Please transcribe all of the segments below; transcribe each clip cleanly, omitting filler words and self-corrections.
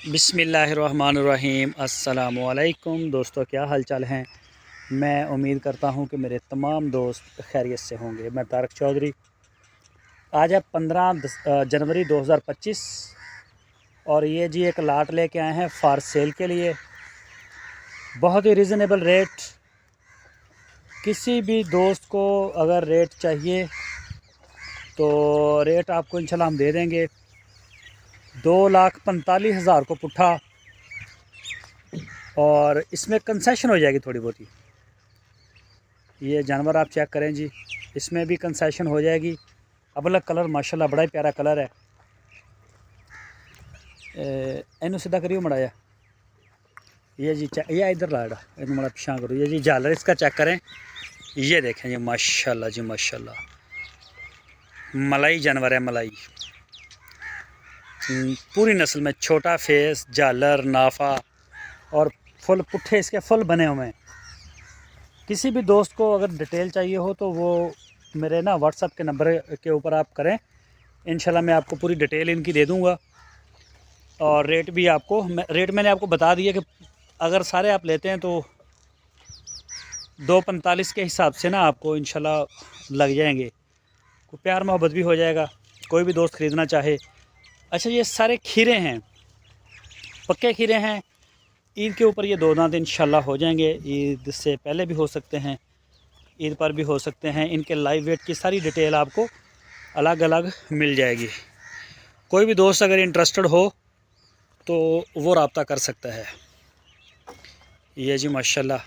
बिस्मिल्लाहिर्रहमानिर्रहीम। अस्सलामुअलैकुम दोस्तों, क्या हाल चाल हैं। मैं उम्मीद करता हूं कि मेरे तमाम दोस्त खैरियत से होंगे। मैं तारक चौधरी। आज है 15 जनवरी 2025 और ये जी एक लाट लेके आए हैं फॉर सेल के लिए। बहुत ही रिज़नेबल रेट। किसी भी दोस्त को अगर रेट चाहिए तो रेट आपको इंशाल्लाह हम दे देंगे। 2,45,000 को पुट्ठा, और इसमें कंसेशन हो जाएगी थोड़ी बहुत ही। ये जानवर आप चेक करें जी, इसमें भी कंसेशन हो जाएगी। अब अलग कलर माशाल्लाह बड़ा ही प्यारा कलर है। इनू सीधा करियो मड़ाया। ये जी ये इधर लाड़ा इन बड़ा पिछा करो। ये जी झालर इसका चेक करें। ये देखें जी माशाल्लाह जी माशाल्लाह, मलाई जानवर है, मलाई पूरी नस्ल में। छोटा फेस, झालर, नाफा और फुल पुट्ठे इसके फुल बने हुए हैं। किसी भी दोस्त को अगर डिटेल चाहिए हो तो वो मेरे ना व्हाट्सएप के नंबर के ऊपर आप करें। इंशाल्लाह मैं आपको पूरी डिटेल इनकी दे दूंगा। और रेट भी आपको रेट मैंने आपको बता दिया कि अगर सारे आप लेते हैं तो 2,45 के हिसाब से ना आपको इंशाल्लाह लग जाएंगे। कोई प्यार मोहब्बत भी हो जाएगा, कोई भी दोस्त ख़रीदना चाहे। अच्छा, ये सारे खीरे हैं, पक्के खीरे हैं। ईद के ऊपर ये 2 दांत इंशाल्लाह हो जाएंगे। ईद से पहले भी हो सकते हैं, ईद पर भी हो सकते हैं। इनके लाइव वेट की सारी डिटेल आपको अलग अलग मिल जाएगी। कोई भी दोस्त अगर इंटरेस्टेड हो तो वो रब्ता कर सकता है। ये जी माशाल्लाह,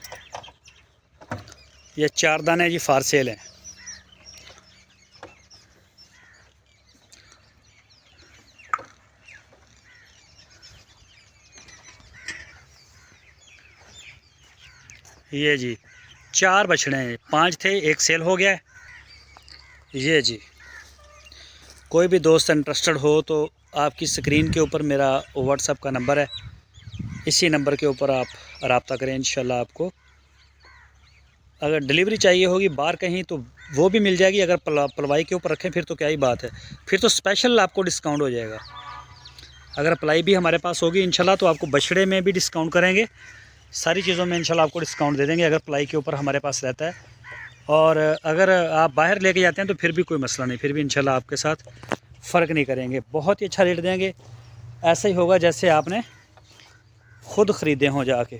ये 4 दाने जी फार सेल हैं। ये जी 4 बछड़े हैं, 5 थे, एक सेल हो गया है। ये जी कोई भी दोस्त इंटरेस्टेड हो तो आपकी स्क्रीन के ऊपर मेरा व्हाट्सएप का नंबर है, इसी नंबर के ऊपर आप रब्ता करें। इंशाल्लाह आपको अगर डिलीवरी चाहिए होगी बाहर कहीं तो वो भी मिल जाएगी। अगर पलवाई के ऊपर रखें फिर तो क्या ही बात है, फिर तो स्पेशल आपको डिस्काउंट हो जाएगा। अगर पलाई भी हमारे पास होगी इंशाल्लाह तो आपको बछड़े में भी डिस्काउंट करेंगे, सारी चीज़ों में इंशाल्लाह आपको डिस्काउंट दे देंगे अगर पलाई के ऊपर हमारे पास रहता है। और अगर आप बाहर लेके जाते हैं तो फिर भी कोई मसला नहीं, फिर भी इंशाल्लाह आपके साथ फ़र्क नहीं करेंगे, बहुत ही अच्छा रेट देंगे। ऐसा ही होगा जैसे आपने खुद ख़रीदे हों जाके।